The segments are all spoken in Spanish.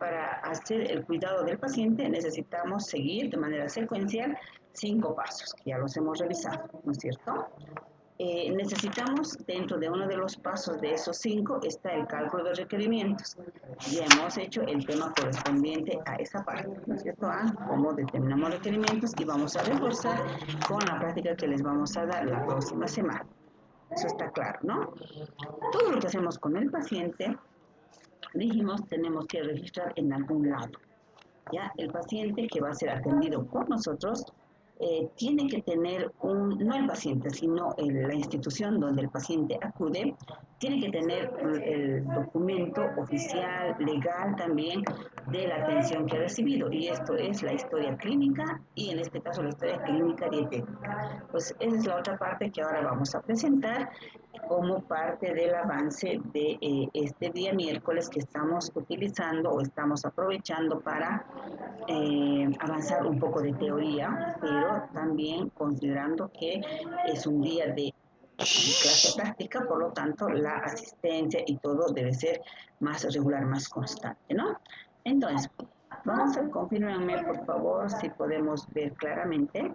para hacer el cuidado del paciente necesitamos seguir de manera secuencial 5 pasos, que ya los hemos revisado, ¿no es cierto? Necesitamos, dentro de uno de los pasos de esos 5, está el cálculo de requerimientos. Ya hemos hecho el tema correspondiente a esa parte, ¿no es cierto? Cómo determinamos requerimientos y vamos a reforzar con la práctica que les vamos a dar la próxima semana. Eso está claro, ¿no? Todo lo que hacemos con el paciente, dijimos, tenemos que registrar en algún lado. ¿Ya? El paciente que va a ser atendido por nosotros tiene que tener no el paciente, sino la institución donde el paciente acude, tiene que tener el documento oficial, legal también, de la atención que ha recibido. Y esto es la historia clínica y en este caso la historia clínica dietética. Pues esa es la otra parte que ahora vamos a presentar como parte del avance de este día miércoles que estamos utilizando o estamos aprovechando para avanzar un poco de teoría, pero también considerando que es un día de clase práctica, por lo tanto la asistencia y todo debe ser más regular, más constante, ¿no? Entonces, vamos a confirmarme, por favor, si podemos ver claramente.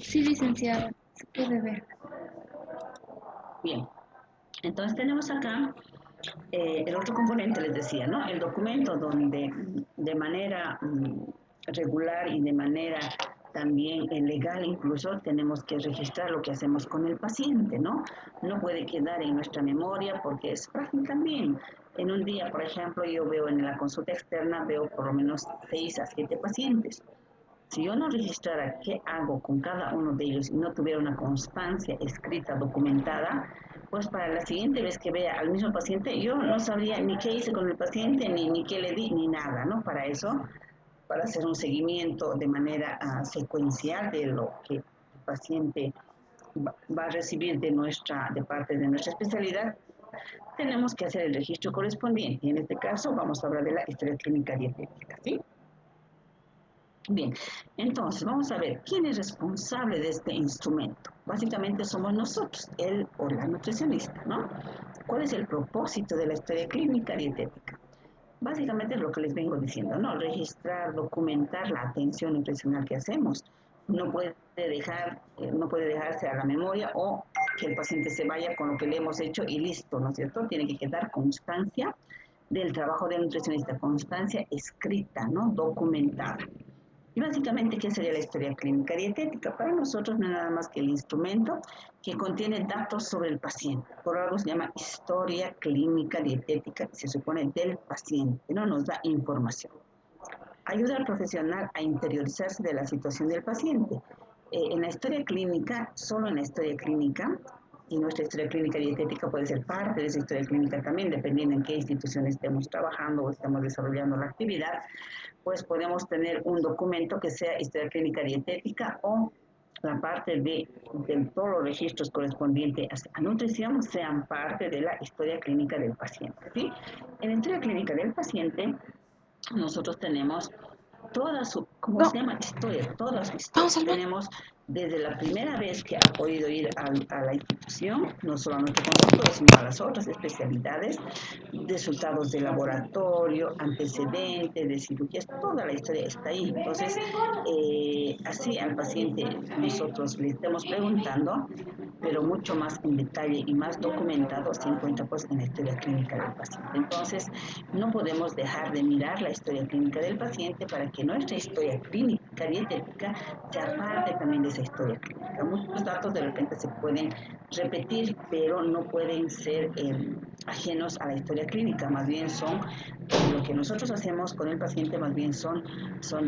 Sí, licenciada, se puede ver. Bien, entonces tenemos acá el otro componente, les decía, ¿no? El documento donde de manera regular y de manera también legal incluso tenemos que registrar lo que hacemos con el paciente, ¿no? No puede quedar en nuestra memoria porque es frágil también. En un día, por ejemplo, yo veo en la consulta externa, veo por lo menos 6 a 7 pacientes. Si yo no registrara qué hago con cada uno de ellos y no tuviera una constancia escrita, documentada, pues para la siguiente vez que vea al mismo paciente, yo no sabría ni qué hice con el paciente, ni qué le di, ni nada, ¿no? Para eso, para hacer un seguimiento de manera secuencial de lo que el paciente va a recibir de parte de nuestra especialidad, tenemos que hacer el registro correspondiente. Y en este caso vamos a hablar de la historia clínica dietética, ¿sí? Bien, entonces vamos a ver quién es responsable de este instrumento. Básicamente somos nosotros, él o la nutricionista, ¿no? ¿Cuál es el propósito de la historia clínica dietética? Básicamente es lo que les vengo diciendo, ¿no? Registrar, documentar la atención nutricional que hacemos. No puede no puede dejarse a la memoria o que el paciente se vaya con lo que le hemos hecho y listo, ¿no es cierto? Tiene que quedar constancia del trabajo del nutricionista, constancia escrita, ¿no? Documentada. Y básicamente, ¿qué sería la historia clínica dietética? Para nosotros no es nada más que el instrumento que contiene datos sobre el paciente. Por algo se llama historia clínica dietética, que se supone del paciente, no nos da información. Ayuda al profesional a interiorizarse de la situación del paciente. En la historia clínica, solo en la historia clínica, y nuestra historia clínica dietética puede ser parte de esa historia clínica también, dependiendo en qué institución estemos trabajando o estemos desarrollando la actividad, pues podemos tener un documento que sea historia clínica dietética o la parte de todos los registros correspondientes a nutrición sean parte de la historia clínica del paciente, ¿sí? En la historia clínica del paciente nosotros tenemos toda su, ¿cómo se llama? Historia, toda su historia. Tenemos desde la primera vez que ha podido ir a la institución, no solo a nuestro consultorio, sino a las otras especialidades, resultados de laboratorio, antecedentes de cirugías, toda la historia está ahí. Entonces, así al paciente nosotros le estamos preguntando, pero mucho más en detalle y más documentado se encuentra pues en la historia clínica del paciente. Entonces, no podemos dejar de mirar la historia clínica del paciente para que nuestra historia clínica dietética sea parte también de esa historia clínica. Muchos datos de repente se pueden repetir, pero no pueden ser ajenos a la historia clínica, más bien son lo que nosotros hacemos con el paciente, más bien son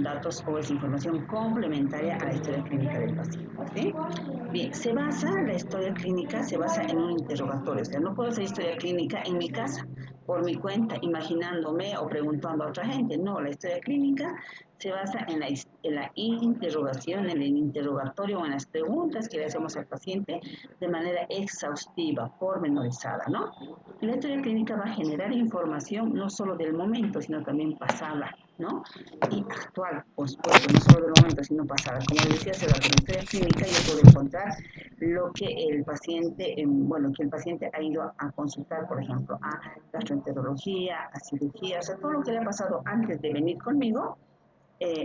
datos o es información complementaria a la historia clínica del paciente, ¿sí? Bien, la historia clínica se basa en un interrogatorio, o sea, no puedo hacer historia clínica en mi casa, por mi cuenta, imaginándome o preguntando a otra gente. No, la historia clínica se basa en la interrogación, en el interrogatorio o en las preguntas que le hacemos al paciente de manera exhaustiva, pormenorizada, ¿no? La historia clínica va a generar información no solo del momento, sino también pasada, ¿no? Y actual, por supuesto, no solo del momento, sino pasada. Como les decía hace rato, en la historia clínica yo puedo encontrar lo que el paciente, bueno, que el paciente ha ido a consultar, por ejemplo, a gastroenterología, a cirugía, o sea, todo lo que le ha pasado antes de venir conmigo,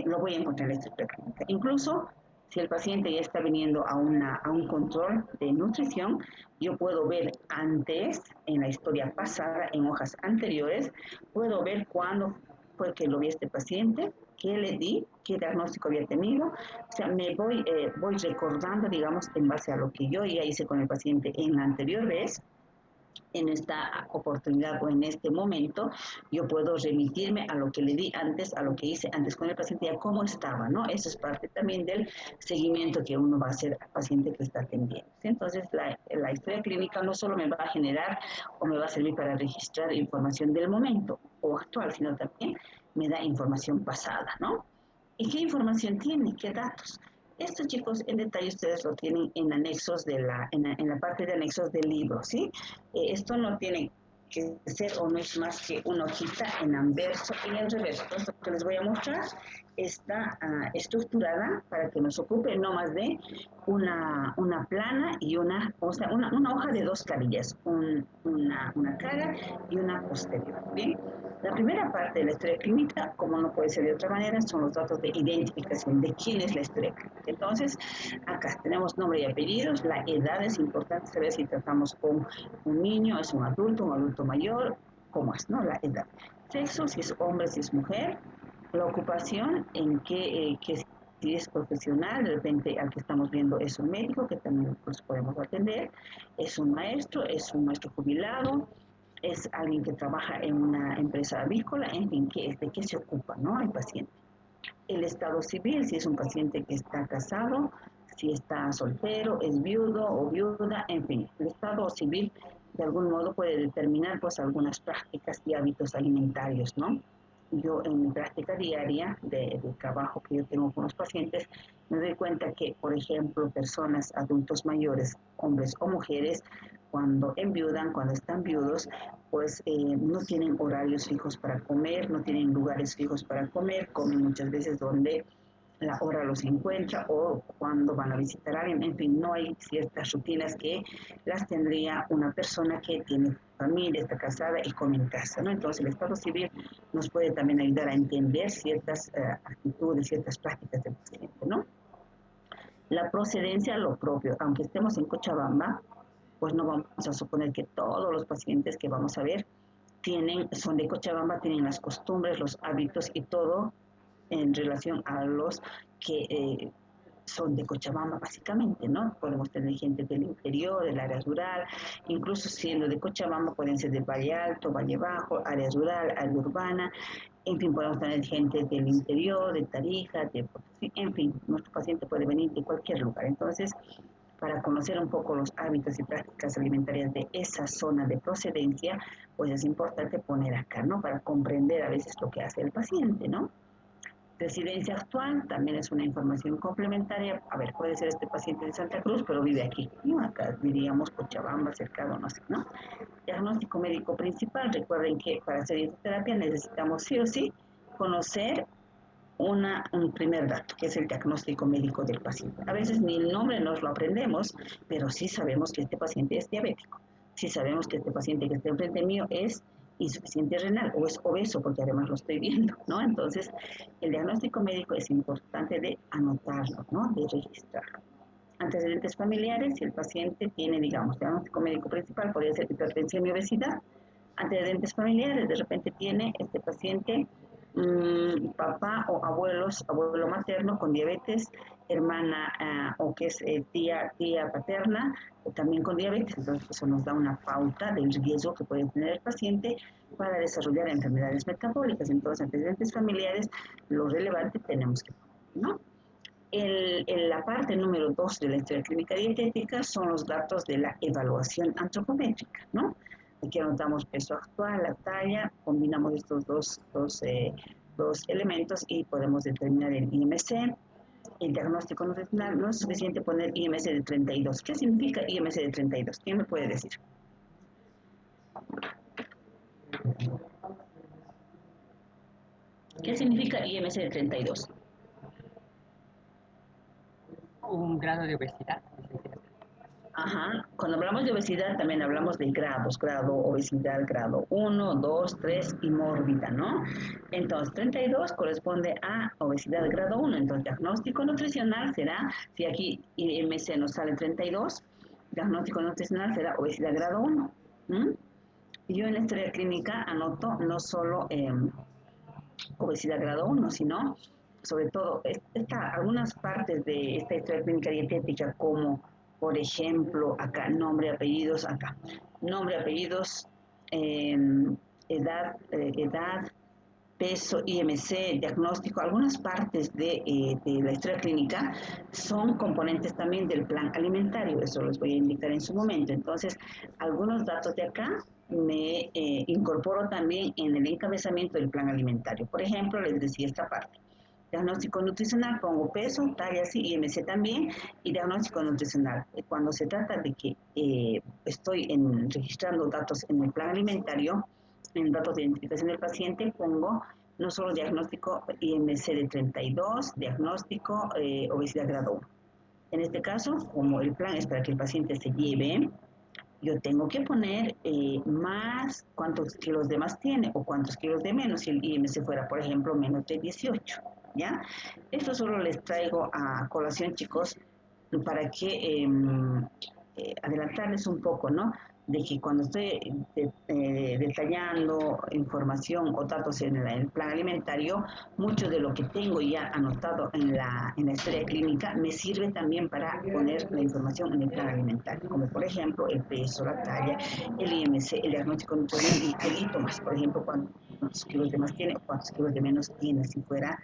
lo voy a encontrar en la historia clínica. Incluso si el paciente ya está viniendo a un control de nutrición, yo puedo ver antes, en la historia pasada, en hojas anteriores, puedo ver cuándo fue que lo vi a este paciente, qué le di, qué diagnóstico había tenido. O sea, voy recordando, digamos, en base a lo que yo ya hice con el paciente en la anterior vez, en esta oportunidad o en este momento, yo puedo remitirme a lo que le di antes, a lo que hice antes con el paciente, a cómo estaba, ¿no? Eso es parte también del seguimiento que uno va a hacer al paciente que está atendiendo. ¿Sí? Entonces, la historia clínica no solo me va a generar o me va a servir para registrar información del momento o actual, sino también me da información pasada, ¿no? ¿Y qué información tiene? ¿Qué datos? Estos chicos en detalle ustedes lo tienen en anexos en la parte de anexos del libro, ¿sí? Esto no tiene que ser o no es más que una hojita en anverso y en reverso. Esto que les voy a mostrar está estructurada para que nos ocupe no más de una plana y o sea, una hoja de dos carillas, una cara y una posterior, ¿bien? La primera parte de la historia clínica, como no puede ser de otra manera, son los datos de identificación de quién es la historia clínica. Entonces, acá tenemos nombre y apellidos, la edad es importante saber si tratamos con un niño, es un adulto mayor, cómo es, ¿no? La edad. Sexo, si es hombre, si es mujer. La ocupación, en qué si es profesional, de repente al que estamos viendo es un médico, que también pues, podemos atender, es un maestro jubilado, es alguien que trabaja en una empresa avícola, en fin, de qué se ocupa, ¿no? El paciente. El estado civil, si es un paciente que está casado, si está soltero, es viudo o viuda, en fin, el estado civil de algún modo puede determinar pues algunas prácticas y hábitos alimentarios, ¿no? Yo en mi práctica diaria de trabajo que yo tengo con los pacientes, me doy cuenta que, por ejemplo, personas, adultos mayores, hombres o mujeres, cuando enviudan, cuando están viudos, pues no tienen horarios fijos para comer, no tienen lugares fijos para comer, comen muchas veces donde la hora los encuentra o cuando van a visitar a alguien, en fin, no hay ciertas rutinas que las tendría una persona que tiene familia, está casada y come en casa, ¿no? Entonces el Estado civil nos puede también ayudar a entender ciertas actitudes, ciertas prácticas del paciente, ¿no? La procedencia, lo propio, aunque estemos en Cochabamba, pues no vamos a suponer que todos los pacientes que vamos a ver son de Cochabamba, tienen las costumbres, los hábitos y todo en relación a los que son de Cochabamba básicamente, ¿no? Podemos tener gente del interior, del área rural, incluso siendo de Cochabamba pueden ser de Valle Alto, Valle Bajo, área rural, área urbana, en fin, podemos tener gente del interior, de Tarija, de Potosí, en fin, nuestro paciente puede venir de cualquier lugar. Entonces, para conocer un poco los hábitos y prácticas alimentarias de esa zona de procedencia, pues es importante poner acá, ¿no? Para comprender a veces lo que hace el paciente, ¿no? Residencia actual también es una información complementaria. A ver, puede ser este paciente de Santa Cruz, pero vive aquí, ¿no? Acá diríamos Cochabamba, cercado, no sé, ¿no? Diagnóstico médico principal. Recuerden que para hacer terapia necesitamos sí o sí conocer un primer dato, que es el diagnóstico médico del paciente. A veces ni el nombre nos lo aprendemos, pero sí sabemos que este paciente es diabético. Sí sabemos que este paciente que está enfrente mío es insuficiente renal o es obeso, porque además lo estoy viendo, ¿no? Entonces, el diagnóstico médico es importante de anotarlo, ¿no? De registrarlo. Antecedentes familiares, si el paciente tiene, digamos, diagnóstico médico principal, podría ser hipertensión y obesidad. Antecedentes familiares, de repente tiene este paciente papá o abuelo materno con diabetes, hermana o que es tía paterna, también con diabetes, entonces eso nos da una pauta del riesgo que puede tener el paciente para desarrollar enfermedades metabólicas. Entonces, antecedentes familiares, lo relevante tenemos que poner, ¿no? La parte número 2 de la historia clínica dietética son los datos de la evaluación antropométrica, ¿no? Aquí anotamos peso actual, la talla, combinamos estos dos elementos y podemos determinar el IMC. El diagnóstico nutricional no es suficiente poner IMC de 32. ¿Qué significa IMC de 32? ¿Quién me puede decir? ¿Qué ¿Qué significa IMC de 32? Un grado de obesidad, licenciada. Ajá. Cuando hablamos de obesidad también hablamos de grados, grado obesidad, grado 1, 2, 3 y mórbida, ¿no? Entonces, 32 corresponde a obesidad grado 1. Entonces, diagnóstico nutricional será, si aquí IMC nos sale 32, diagnóstico nutricional será obesidad grado 1. ¿Mm? Yo en la historia clínica anoto no solo obesidad grado 1, sino sobre todo algunas partes de esta historia clínica dietética, como por ejemplo acá nombre, apellidos, eh, edad, peso, IMC, diagnóstico, algunas partes de la historia clínica son componentes también del plan alimentario, eso los voy a indicar en su momento. Entonces, algunos datos de acá me incorporo también en el encabezamiento del plan alimentario. Por ejemplo, les decía esta parte. Diagnóstico nutricional, pongo peso, talla, sí, IMC también, y diagnóstico nutricional. Cuando se trata de que estoy registrando datos en el plan alimentario, en datos de identificación del paciente, pongo no solo diagnóstico IMC de 32, diagnóstico obesidad grado 1. En este caso, como el plan es para que el paciente se lleve, yo tengo que poner más cuántos kilos de más tiene o cuántos kilos de menos si el IMC fuera, por ejemplo, menos de 18, ¿ya? Esto solo les traigo a colación, chicos, para que adelantarles un poco, ¿no? De que cuando estoy detallando información o datos en el plan alimentario, mucho de lo que tengo ya anotado en la historia clínica me sirve también para poner la información en el plan alimentario, como por ejemplo el peso, la talla, el IMC, el diagnóstico nutricional y algo más, por ejemplo, cuántos kilos de más tiene o cuántos kilos de menos tiene si fuera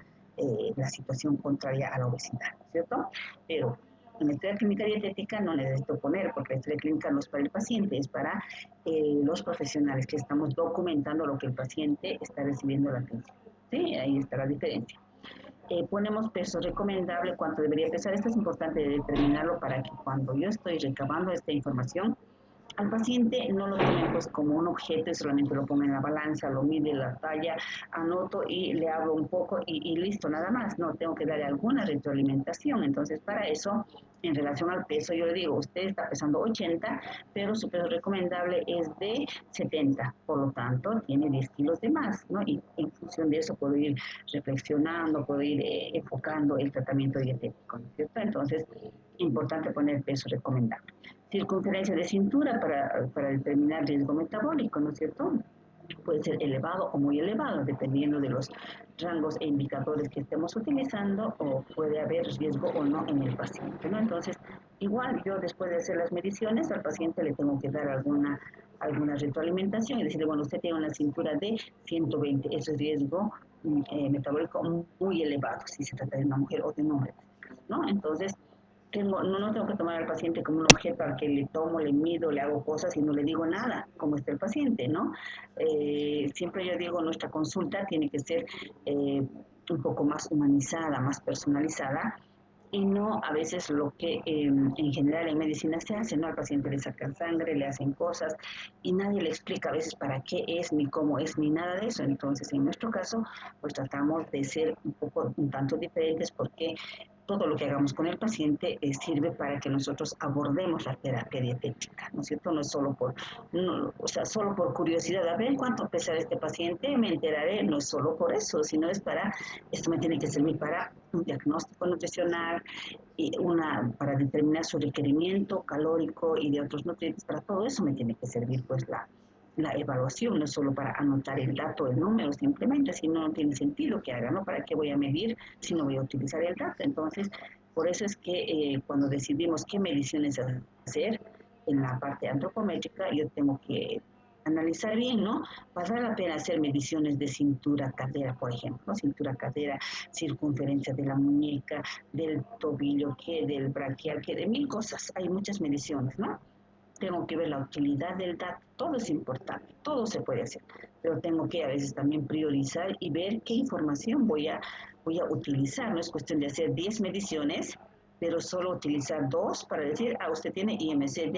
la situación contraria a la obesidad, ¿cierto? Pero en la historia clínica dietética no necesito poner, porque la historia clínica no es para el paciente, es para los profesionales que estamos documentando lo que el paciente está recibiendo la atención. ¿Sí? Ahí está la diferencia. Ponemos peso recomendable, cuánto debería pesar. Esto es importante determinarlo para que cuando yo estoy recabando esta información, al paciente no lo tomen pues como un objeto y solamente lo pongo en la balanza, lo mide la talla, anoto y le hablo un poco y listo, nada más. No, tengo que darle alguna retroalimentación. Entonces, para eso, en relación al peso, yo le digo, usted está pesando 80, pero su peso recomendable es de 70, por lo tanto, tiene 10 kilos de más, ¿no? Y en función de eso puedo ir reflexionando, puedo ir enfocando el tratamiento dietético, ¿no es cierto? Entonces, importante poner peso recomendable. Circunferencia de cintura para determinar riesgo metabólico, ¿no es cierto? Puede ser elevado o muy elevado, dependiendo de los rangos e indicadores que estemos utilizando, o puede haber riesgo o no en el paciente, ¿no? Entonces, igual yo después de hacer las mediciones, al paciente le tengo que dar alguna retroalimentación y decirle, bueno, usted tiene una cintura de 120, eso es riesgo metabólico muy elevado, si se trata de una mujer o de un hombre, ¿no? Entonces, no tengo que tomar al paciente como un objeto al que le tomo, le mido, le hago cosas y no le digo nada, como está el paciente, ¿no? Siempre yo digo, nuestra consulta tiene que ser un poco más humanizada, más personalizada, y no a veces lo que en general en medicina se hace, ¿no? Al paciente le sacan sangre, le hacen cosas y nadie le explica a veces para qué es, ni cómo es, ni nada de eso. Entonces, en nuestro caso, pues tratamos de ser un tanto diferentes, porque todo lo que hagamos con el paciente sirve para que nosotros abordemos la terapia dietética, ¿no es cierto? No es solo solo por curiosidad, a ver cuánto pesa este paciente, me enteraré, no es solo por eso, sino esto me tiene que servir para un diagnóstico nutricional, y para determinar su requerimiento calórico y de otros nutrientes. Para todo eso me tiene que servir pues la evaluación, no es solo para anotar el dato, el número simplemente, si no tiene sentido que haga, ¿no? ¿Para qué voy a medir si no voy a utilizar el dato? Entonces, por eso es que cuando decidimos qué mediciones hacer en la parte antropométrica, yo tengo que analizar bien, ¿no? ¿Vale la pena hacer mediciones de cintura, cadera, por ejemplo? Cintura, cadera, circunferencia de la muñeca, del tobillo, que del braquial, que de mil cosas. Hay muchas mediciones, ¿no? Tengo que ver la utilidad del dato, todo es importante, todo se puede hacer, pero tengo que a veces también priorizar y ver qué información voy a utilizar. No es cuestión de hacer 10 mediciones pero solo utilizar 2 para decir, usted tiene IMC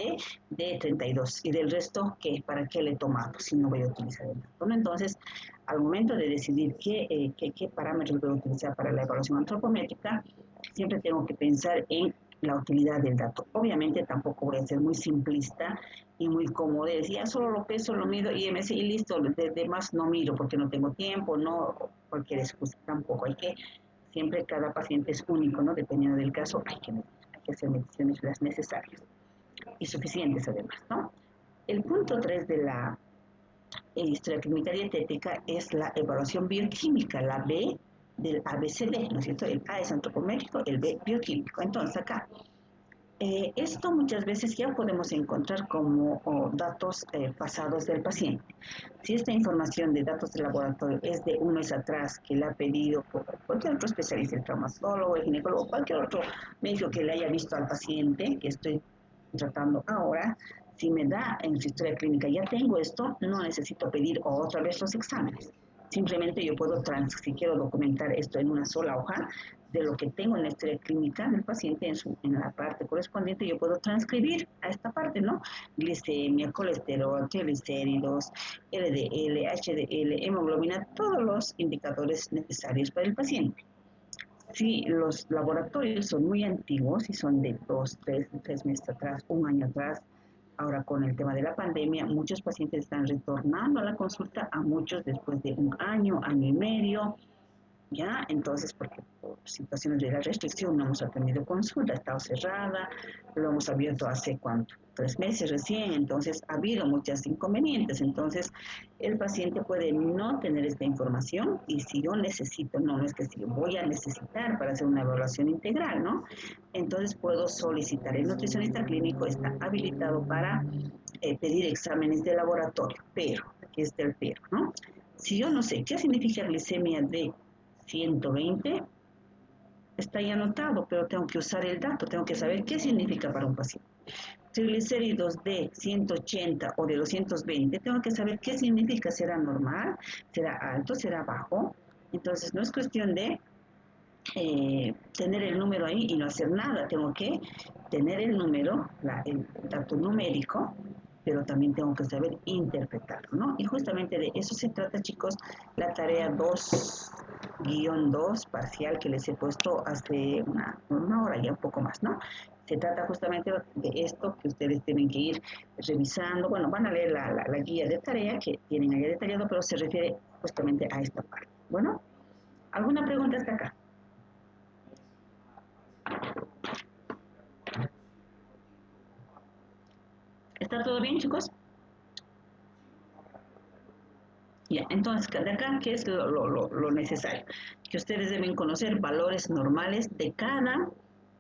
de 32 y del resto, ¿qué? ¿Para qué le he tomado si no voy a utilizar el dato? ¿No? Entonces, al momento de decidir qué parámetros voy a utilizar para la evaluación antropométrica, siempre tengo que pensar en la utilidad del dato. Obviamente tampoco voy a ser muy simplista y muy cómodo de decir, solo lo peso, lo mido, IMC y listo, de demás no miro porque no tengo tiempo, no, cualquier excusa, tampoco hay que, siempre cada paciente es único, ¿no? Dependiendo del caso, hay que hacer mediciones las necesarias y suficientes además, ¿no? El punto 3 de la historia clínica dietética es la evaluación bioquímica, la B del ABCD, ¿no es cierto? El A es antropométrico, el B bioquímico. Entonces acá, esto muchas veces ya podemos encontrar como datos pasados del paciente. Si esta información de datos de laboratorio es de un mes atrás que le ha pedido por cualquier otro especialista, el traumatólogo, el ginecólogo, cualquier otro médico que le haya visto al paciente que estoy tratando ahora, si me da en su historia clínica, ya tengo esto, no necesito pedir otra vez los exámenes. Simplemente yo puedo, si quiero documentar esto en una sola hoja, de lo que tengo en la historia clínica del paciente en la parte correspondiente, yo puedo transcribir a esta parte, ¿no? Glicemia, colesterol, triglicéridos, LDL, HDL, hemoglobina, todos los indicadores necesarios para el paciente. Si los laboratorios son muy antiguos, si son de 3 meses atrás, un año atrás, ahora con el tema de la pandemia, muchos pacientes están retornando a la consulta, a muchos después de un año, año y medio, ¿ya? Entonces, porque por situaciones de la restricción no hemos atendido consulta, ha estado cerrada, lo hemos abierto hace cuánto, 3 meses recién, entonces ha habido muchos inconvenientes, entonces el paciente puede no tener esta información y si yo necesito, no es que si voy a necesitar para hacer una evaluación integral, ¿no? Entonces puedo solicitar, el nutricionista clínico está habilitado para pedir exámenes de laboratorio, pero, aquí está el pero, ¿no? Si yo no sé qué significa glicemia de 120, está ya anotado, pero tengo que usar el dato, tengo que saber qué significa para un paciente. Triglicéridos de 180 o de 220, tengo que saber qué significa, será normal, será alto, será bajo. Entonces no es cuestión de tener el número ahí y no hacer nada, tengo que tener el número, el dato numérico, pero también tengo que saber interpretarlo, ¿no? Y justamente de eso se trata, chicos, la tarea 2-2 parcial que les he puesto hace una hora, ya un poco más, ¿no? Se trata justamente de esto que ustedes tienen que ir revisando. Bueno, van a leer la guía de tarea que tienen ahí detallado, pero se refiere justamente a esta parte. Bueno, ¿alguna pregunta hasta acá? ¿Está todo bien, chicos? Ya, entonces, de acá, ¿qué es lo necesario? Que ustedes deben conocer valores normales de cada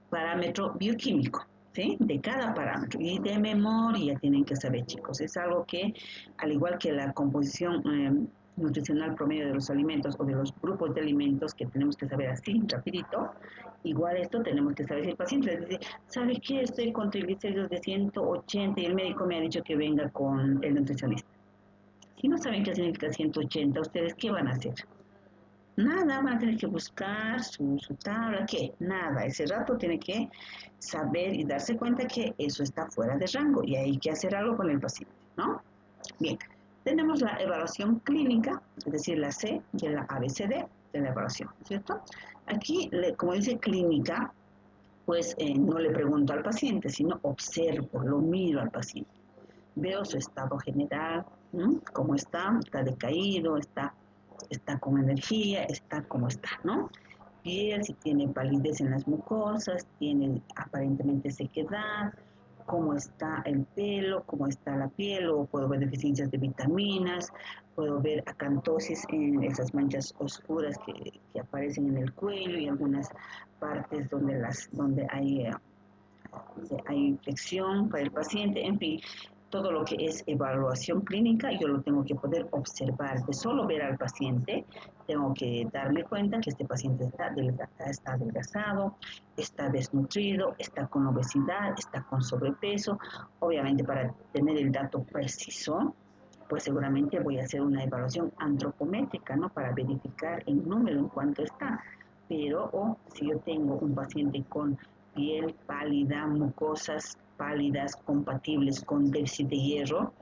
parámetro bioquímico, ¿sí? De cada parámetro. Y de memoria tienen que saber, chicos. Es algo que, al igual que la composición nutricional promedio de los alimentos o de los grupos de alimentos que tenemos que saber así, rapidito, igual esto tenemos que saber si el paciente les dice, ¿sabe qué? Estoy con triglicéridos de 180 y el médico me ha dicho que venga con el nutricionista. Si no saben qué significa 180, ¿ustedes qué van a hacer? Nada, van a tener que buscar su tabla, ¿qué? Nada, ese rato tiene que saber y darse cuenta que eso está fuera de rango y hay que hacer algo con el paciente, ¿no? Bien, tenemos la evaluación clínica, es decir, la C y la ABCD de la evaluación, ¿cierto? Aquí, como dice clínica, pues no le pregunto al paciente, sino observo, lo miro al paciente. Veo su estado general, cómo está decaído, está con energía, está como está, ¿no? Piel, si tiene palidez en las mucosas, tiene aparentemente sequedad, cómo está el pelo, cómo está la piel, o puedo ver deficiencias de vitaminas, puedo ver acantosis en esas manchas oscuras que aparecen en el cuello y algunas partes donde hay infección para el paciente, en fin, todo lo que es evaluación clínica yo lo tengo que poder observar. De solo ver al paciente, tengo que darme cuenta que este paciente está adelgazado, está desnutrido, está con obesidad, está con sobrepeso. Obviamente para tener el dato preciso, pues seguramente voy a hacer una evaluación antropométrica, ¿no? Para verificar en número en cuánto está. Pero si yo tengo un paciente con piel pálida, mucosas pálidas compatibles con déficit de hierro.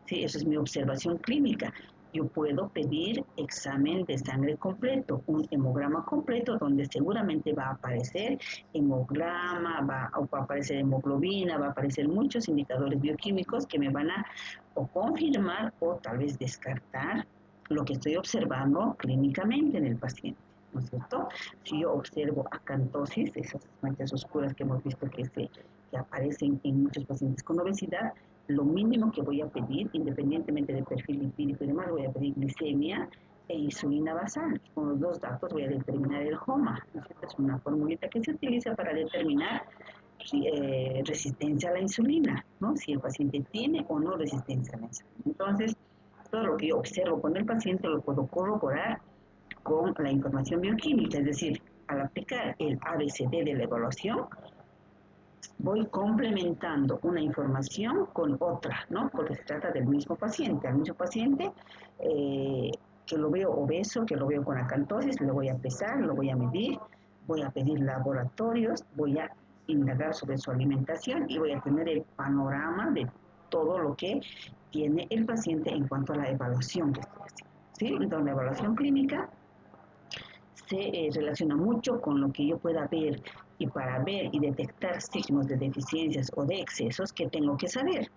Sí, esa es mi observación clínica. Yo puedo pedir examen de sangre completo, un hemograma completo donde seguramente va a aparecer hemograma, va a aparecer hemoglobina, va a aparecer muchos indicadores bioquímicos que me van a o confirmar o tal vez descartar lo que estoy observando clínicamente en el paciente, ¿no es cierto? Si yo observo acantosis, esas manchas oscuras que hemos visto que aparecen en muchos pacientes con obesidad, lo mínimo que voy a pedir, independientemente del perfil lipídico y demás, voy a pedir glicemia e insulina basal. Con los dos datos voy a determinar el HOMA, ¿no es cierto? Es una formulita que se utiliza para determinar resistencia a la insulina, ¿no? Si el paciente tiene o no resistencia a la insulina. Entonces, todo lo que yo observo con el paciente lo puedo corroborar con la información bioquímica, es decir, al aplicar el ABCD de la evaluación, voy complementando una información con otra, ¿no? Porque se trata del mismo paciente. Al mismo paciente que lo veo obeso, que lo veo con acantosis, lo voy a pesar, lo voy a medir, voy a pedir laboratorios, voy a indagar sobre su alimentación y voy a tener el panorama de todo lo que tiene el paciente en cuanto a la evaluación que estoy haciendo. ¿Sí? Entonces, la evaluación clínica se relaciona mucho con lo que yo pueda ver, y para ver y detectar signos de deficiencias o de excesos, ¿qué tengo que saber?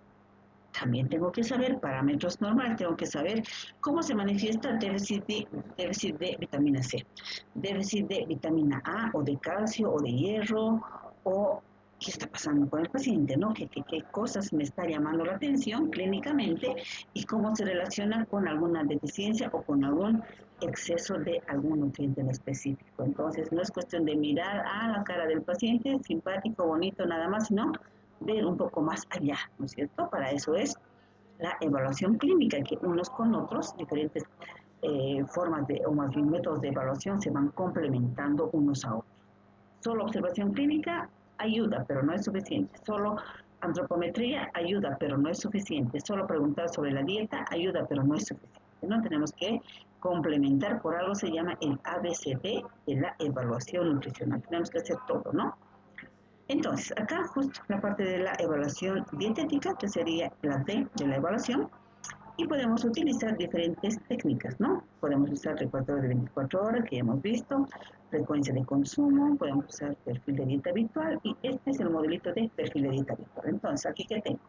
También tengo que saber parámetros normales, tengo que saber cómo se manifiesta déficit de vitamina C, déficit de vitamina A o de calcio o de hierro, o qué está pasando con el paciente, ¿no? ¿Qué cosas me está llamando la atención clínicamente y cómo se relaciona con alguna deficiencia o con algún exceso de algún nutriente en específico? Entonces, no es cuestión de mirar a la cara del paciente, simpático, bonito, nada más, sino ver un poco más allá, ¿no es cierto? Para eso es la evaluación clínica, que unos con otros, diferentes formas de, o más bien métodos de evaluación se van complementando unos a otros. Solo observación clínica ayuda, pero no es suficiente. Solo antropometría ayuda, pero no es suficiente. Solo preguntar sobre la dieta ayuda, pero no es suficiente. No tenemos que complementar, por algo se llama el ABCD de la evaluación nutricional. Tenemos que hacer todo, ¿no? Entonces, acá justo la parte de la evaluación dietética, que sería la D de la evaluación, y podemos utilizar diferentes técnicas, ¿no? Podemos usar recuadro de 24 horas, que ya hemos visto, frecuencia de consumo, podemos usar perfil de dieta habitual, y este es el modelito de perfil de dieta habitual. Entonces, aquí que tengo.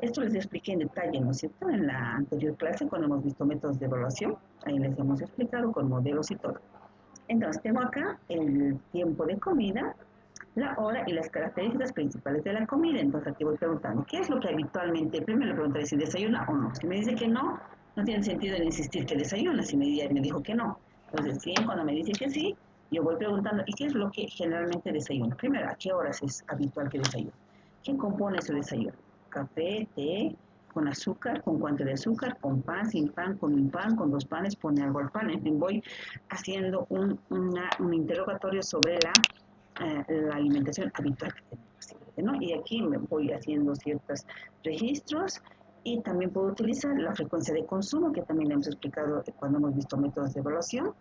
Esto les expliqué en detalle, ¿no es cierto? En la anterior clase, cuando hemos visto métodos de evaluación, ahí les hemos explicado con modelos y todo. Entonces, tengo acá el tiempo de comida, la hora y las características principales de la comida. Entonces aquí voy preguntando, ¿qué es lo que habitualmente, primero le preguntaré si desayuna o no? Si me dice que no, no tiene sentido en insistir que desayuna, si me dijo que no. Entonces, sí, cuando me dice que sí, yo voy preguntando, ¿y qué es lo que generalmente desayuna? Primero, ¿a qué horas es habitual que desayune? ¿Qué compone su desayuno? Café, té, con azúcar, con cuánto de azúcar, con pan, sin pan, con un pan, con dos panes, pone algo al pan. En fin, voy haciendo un interrogatorio sobre la alimentación habitual que tiene el paciente, ¿no? Y aquí me voy haciendo ciertos registros y también puedo utilizar la frecuencia de consumo, que también le hemos explicado cuando hemos visto métodos de evaluación.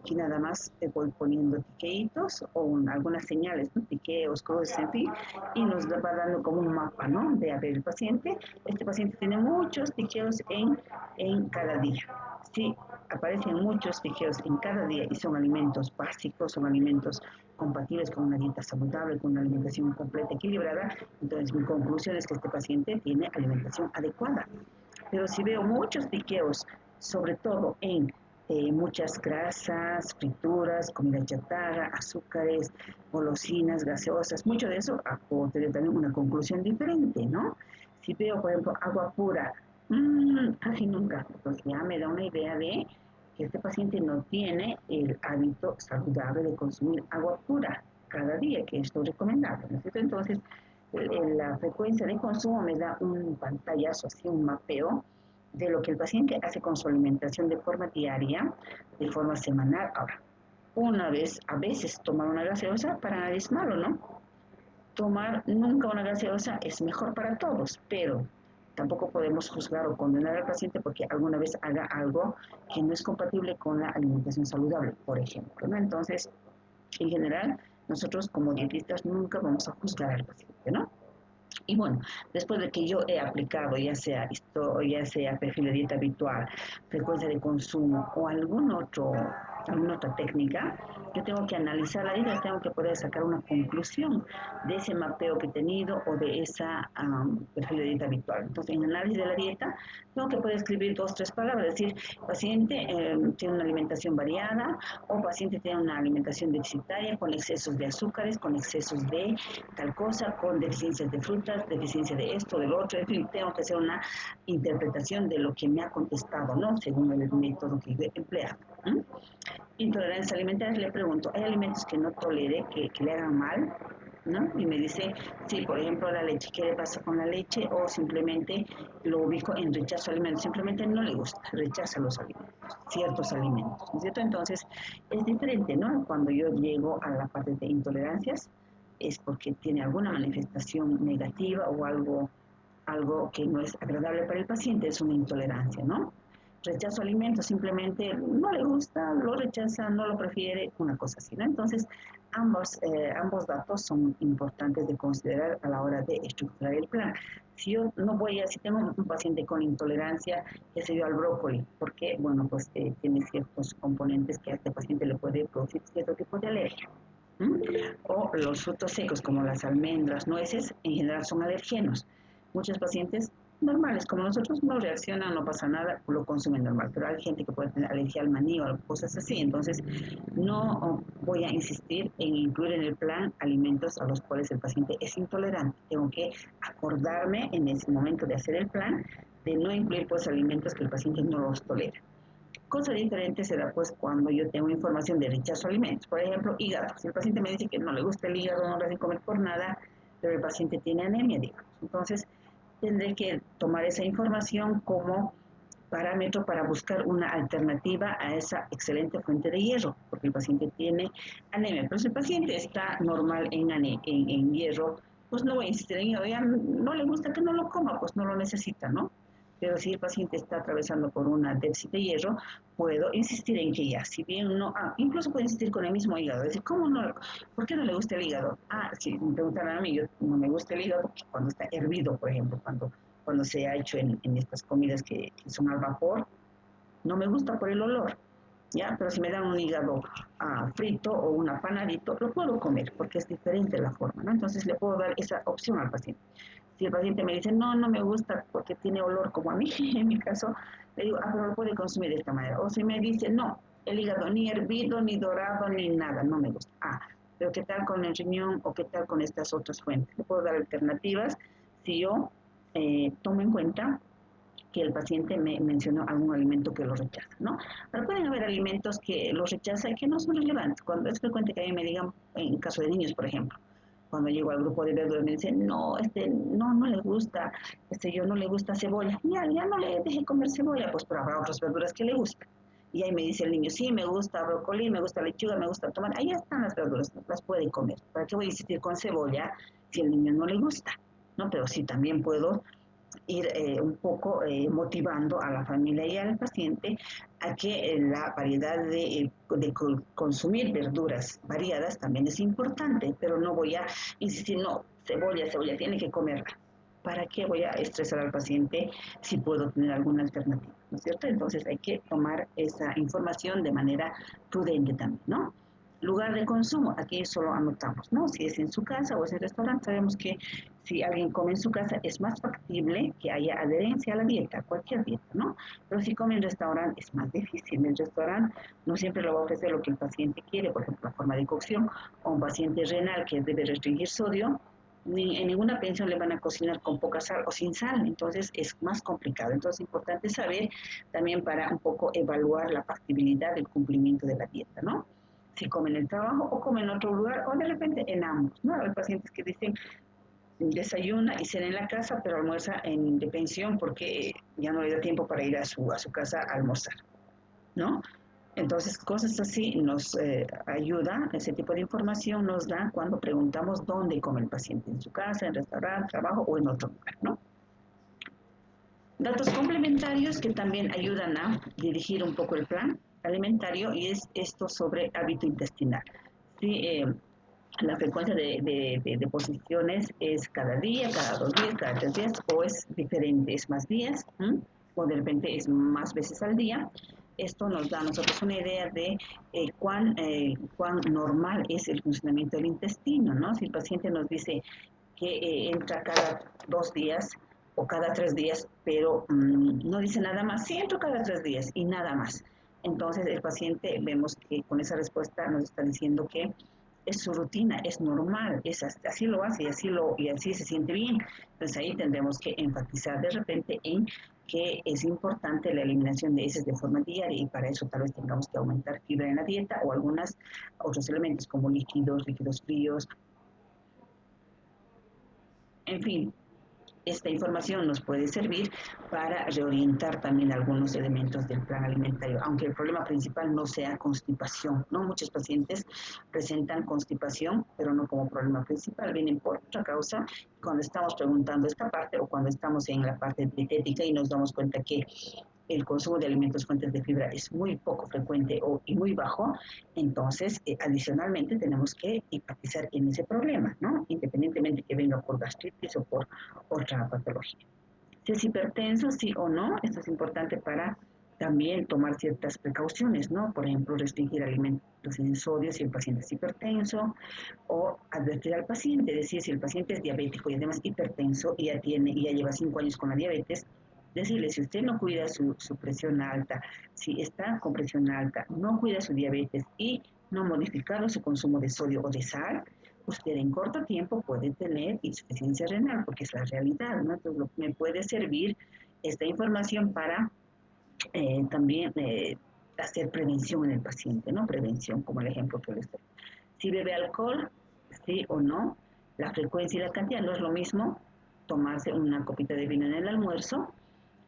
Aquí nada más voy poniendo tiqueitos o algunas señales, ¿no? Tiqueos, cruces, en fin, y nos va dando como un mapa, ¿no? De a ver el paciente. Este paciente tiene muchos tiqueos en cada día. Sí, aparecen muchos tiqueos en cada día y son alimentos básicos, son alimentos compatibles con una dieta saludable, con una alimentación completa, equilibrada. Entonces, mi conclusión es que este paciente tiene alimentación adecuada. Pero si veo muchos piqueos, sobre todo en muchas grasas, frituras, comida chatarra, azúcares, golosinas, gaseosas, mucho de eso, puedo tener también una conclusión diferente, ¿no? Si veo, por ejemplo, agua pura, casi nunca, pues ya me da una idea de que este paciente no tiene el hábito saludable de consumir agua pura cada día, que es lo recomendable, ¿no es cierto? Entonces, la frecuencia de consumo me da un pantallazo, así un mapeo de lo que el paciente hace con su alimentación de forma diaria, de forma semanal. Ahora, una vez, a veces tomar una gaseosa para nadie es malo, ¿no? Tomar nunca una gaseosa es mejor para todos, pero tampoco podemos juzgar o condenar al paciente porque alguna vez haga algo que no es compatible con la alimentación saludable, por ejemplo, ¿no? Entonces, en general, nosotros como dietistas nunca vamos a juzgar al paciente, ¿no? Y bueno, después de que yo he aplicado, ya sea perfil de dieta habitual, frecuencia de consumo o alguna otra técnica, yo tengo que analizar la dieta, tengo que poder sacar una conclusión de ese mapeo que he tenido o de esa perfil de dieta habitual. Entonces, en el análisis de la dieta, tengo que poder escribir 2 o 3 palabras, es decir, paciente tiene una alimentación variada o paciente tiene una alimentación deficitaria con excesos de azúcares, con excesos de tal cosa, con deficiencias de frutas, deficiencia de esto, del otro, en fin, tengo que hacer una interpretación de lo que me ha contestado, ¿no? Según el método que he empleado. ¿Mm? Intolerancia alimentaria, le pregunto, ¿hay alimentos que no tolere, que le hagan mal? ¿No? Y me dice, sí, por ejemplo, la leche, ¿qué le pasa con la leche? O simplemente lo ubico en rechazo a alimentos, simplemente no le gusta, rechaza los alimentos, ciertos alimentos, ¿no es cierto? Entonces, es diferente, ¿no? Cuando yo llego a la parte de intolerancias, es porque tiene alguna manifestación negativa o algo que no es agradable para el paciente, es una intolerancia, ¿no? Rechazo alimentos, simplemente no le gusta, lo rechaza, no lo prefiere, una cosa así, ¿no? Entonces, ambos datos son importantes de considerar a la hora de estructurar el plan. Si tengo un paciente con intolerancia, que se dio al brócoli, porque, bueno, pues tiene ciertos componentes que a este paciente le puede producir cierto tipo de alergia. ¿Mm? O los frutos secos como las almendras, nueces, en general son alergenos. Muchos pacientes normales como nosotros no reaccionan, no pasa nada, lo consumen normal, pero hay gente que puede tener alergia al maní o cosas así, entonces no voy a insistir en incluir en el plan alimentos a los cuales el paciente es intolerante. Tengo que acordarme en ese momento de hacer el plan de no incluir pues alimentos que el paciente no los tolera. Cosa diferente se da pues cuando yo tengo información de rechazo a alimentos. Por ejemplo, hígado. Si el paciente me dice que no le gusta el hígado, no le hace comer por nada, pero el paciente tiene anemia, digamos. Entonces, tendré que tomar esa información como parámetro para buscar una alternativa a esa excelente fuente de hierro, porque el paciente tiene anemia. Pero si el paciente está normal en hierro, pues no voy a insistir en ello. Ya no le gusta que no lo coma, pues no lo necesita, ¿no? Pero si el paciente está atravesando por una déficit de hierro, puedo insistir en que ya, si bien no, incluso puedo insistir con el mismo hígado, decir, ¿cómo no? ¿Por qué no le gusta el hígado? Si me preguntan a mí, yo no me gusta el hígado porque cuando está hervido, por ejemplo, cuando se ha hecho en estas comidas que son al vapor, no me gusta por el olor, ¿ya? Pero si me dan un hígado frito o un apanadito, lo puedo comer porque es diferente la forma, ¿no? Entonces le puedo dar esa opción al paciente. Si el paciente me dice, no, no me gusta porque tiene olor como a mí, en mi caso, le digo, pero lo puede consumir de esta manera. O si me dice, no, el hígado ni hervido, ni dorado, ni nada, no me gusta. Pero ¿qué tal con el riñón o qué tal con estas otras fuentes? Le puedo dar alternativas si yo tomo en cuenta que el paciente me mencionó algún alimento que lo rechaza, ¿no? Pero pueden haber alimentos que los rechaza y que no son relevantes. Cuando es frecuente que a mí me digan, en caso de niños, por ejemplo, cuando llego al grupo de verduras me dicen, no, no le gusta, yo no le gusta cebolla. Ya no le deje comer cebolla, pues pero habrá otras verduras que le gustan. Y ahí me dice el niño, sí, me gusta brócoli, me gusta lechuga, me gusta tomate. Ahí están las verduras, las puede comer. ¿Para qué voy a insistir con cebolla si al niño no le gusta? ¿No? Pero sí también puedo ir un poco motivando a la familia y al paciente a que la variedad de consumir verduras variadas también es importante, pero no voy a insistir, no, cebolla, tiene que comerla. ¿Para qué voy a estresar al paciente si puedo tener alguna alternativa? ¿No es cierto? Entonces hay que tomar esa información de manera prudente también, ¿no? Lugar de consumo, aquí solo anotamos, ¿no? Si es en su casa o es en el restaurante, sabemos que si alguien come en su casa es más factible que haya adherencia a la dieta, cualquier dieta, ¿no? Pero si come en restaurante es más difícil. En el restaurante no siempre le va a ofrecer lo que el paciente quiere, por ejemplo, la forma de cocción, o un paciente renal que debe restringir sodio, en ninguna pensión le van a cocinar con poca sal o sin sal, entonces es más complicado. Entonces es importante saber también para un poco evaluar la factibilidad del cumplimiento de la dieta, ¿no? Si come en el trabajo o come en otro lugar o de repente en ambos, ¿no? Hay pacientes que dicen desayuna y cena en la casa, pero almuerza de pensión porque ya no le da tiempo para ir a su casa a almorzar, ¿no? Entonces, cosas así nos ayuda, ese tipo de información nos da cuando preguntamos dónde come el paciente, en su casa, en restaurante, trabajo o en otro lugar, ¿no? Datos complementarios que también ayudan a dirigir un poco el plan alimentario y es esto sobre hábito intestinal. ¿Sí? la frecuencia de deposiciones es cada día, cada 2 días, cada 3 días, o es diferente, es más días, o de repente es más veces al día. Esto nos da a nosotros una idea de cuán normal es el funcionamiento del intestino, ¿no? Si el paciente nos dice que entra cada 2 días o cada 3 días, pero no dice nada más, sí entro cada 3 días y nada más. Entonces el paciente vemos que con esa respuesta nos está diciendo que es su rutina, es normal, así lo hace y así se siente bien. Entonces ahí tendremos que enfatizar de repente en que es importante la eliminación de heces de forma diaria y para eso tal vez tengamos que aumentar fibra en la dieta o algunos otros elementos como líquidos fríos, en fin. Esta información nos puede servir para reorientar también algunos elementos del plan alimentario, aunque el problema principal no sea constipación, ¿no? Muchos pacientes presentan constipación, pero no como problema principal, vienen por otra causa. Cuando estamos preguntando esta parte o cuando estamos en la parte dietética y nos damos cuenta que el consumo de alimentos fuentes de fibra es muy poco frecuente y muy bajo, entonces adicionalmente tenemos que enfatizar en ese problema, ¿no? Independientemente que venga por gastritis o por otra patología. Si es hipertenso, sí o no, esto es importante para también tomar ciertas precauciones, ¿no? Por ejemplo, restringir alimentos en sodio si el paciente es hipertenso o advertir al paciente, decir si el paciente es diabético y además hipertenso y ya lleva 5 años con la diabetes, decirle si usted no cuida su presión alta, si está con presión alta, no cuida su diabetes y no ha modificado su consumo de sodio o de sal, usted en corto tiempo puede tener insuficiencia renal, porque es la realidad, ¿no? Entonces, me puede servir esta información para también hacer prevención en el paciente, ¿no? Prevención, como el ejemplo que les doy. Si bebe alcohol, sí o no, la frecuencia y la cantidad no es lo mismo tomarse una copita de vino en el almuerzo,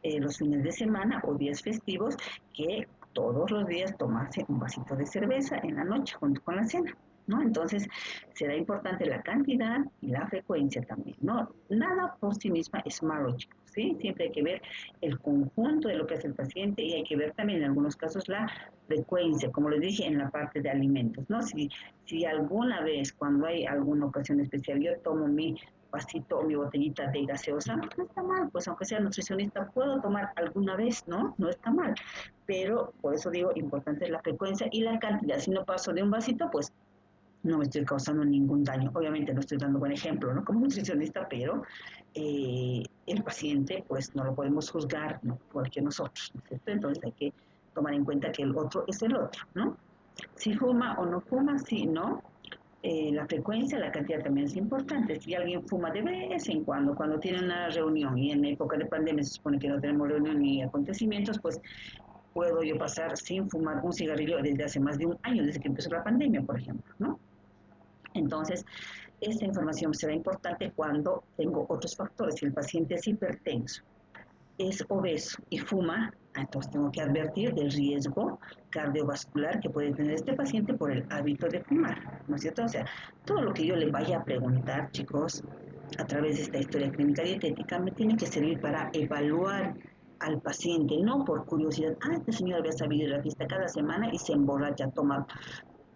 los fines de semana o días festivos, que todos los días tomarse un vasito de cerveza en la noche junto con la cena, ¿no? Entonces, será importante la cantidad y la frecuencia también, ¿no? Nada por sí misma es malo, chicos, ¿sí? Siempre hay que ver el conjunto de lo que hace el paciente y hay que ver también en algunos casos la frecuencia, como les dije, en la parte de alimentos, ¿no? Si alguna vez, cuando hay alguna ocasión especial, yo tomo mi vasito o mi botellita de gaseosa, no está mal, pues aunque sea nutricionista, puedo tomar alguna vez, ¿no? No está mal, pero por eso digo, importante es la frecuencia y la cantidad. Si no paso de un vasito, pues no me estoy causando ningún daño. Obviamente no estoy dando buen ejemplo, ¿no? Como nutricionista, pero el paciente, pues no lo podemos juzgar, ¿no? Igual que nosotros, ¿no es cierto? Entonces hay que tomar en cuenta que el otro es el otro, ¿no? Si fuma o no fuma, sí, ¿no? La frecuencia, la cantidad también es importante. Si alguien fuma de vez en cuando tiene una reunión y en época de pandemia se supone que no tenemos reunión ni acontecimientos, pues puedo yo pasar sin fumar un cigarrillo desde hace más de un año, desde que empezó la pandemia, por ejemplo, ¿no? Entonces, esta información será importante cuando tengo otros factores. Si el paciente es hipertenso, es obeso y fuma, entonces tengo que advertir del riesgo cardiovascular que puede tener este paciente por el hábito de fumar, ¿no es cierto? O sea, todo lo que yo le vaya a preguntar, chicos, a través de esta historia clínica dietética, me tiene que servir para evaluar al paciente, no por curiosidad. Este señor había sabido ir a la fiesta cada semana y se emborracha, toma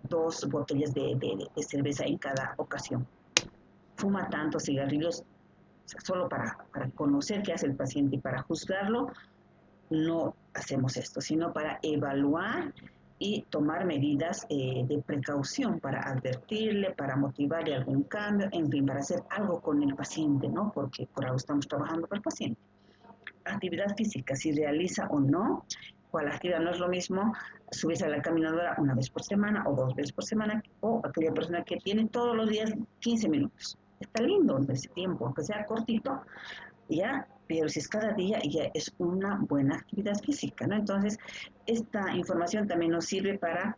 2 botellas de cerveza en cada ocasión. Fuma tantos cigarrillos solo para conocer qué hace el paciente y para juzgarlo, no hacemos esto, sino para evaluar y tomar medidas de precaución para advertirle, para motivarle algún cambio, en fin, para hacer algo con el paciente, ¿no? Porque por algo estamos trabajando con el paciente. Actividad física, si realiza o no, cual actividad no es lo mismo subirse a la caminadora una vez por semana o 2 veces por semana, o aquella persona que tiene todos los días 15 minutos. Está lindo ese tiempo, aunque sea cortito, ya, pero si es cada día, ya es una buena actividad física, ¿no? Entonces, esta información también nos sirve para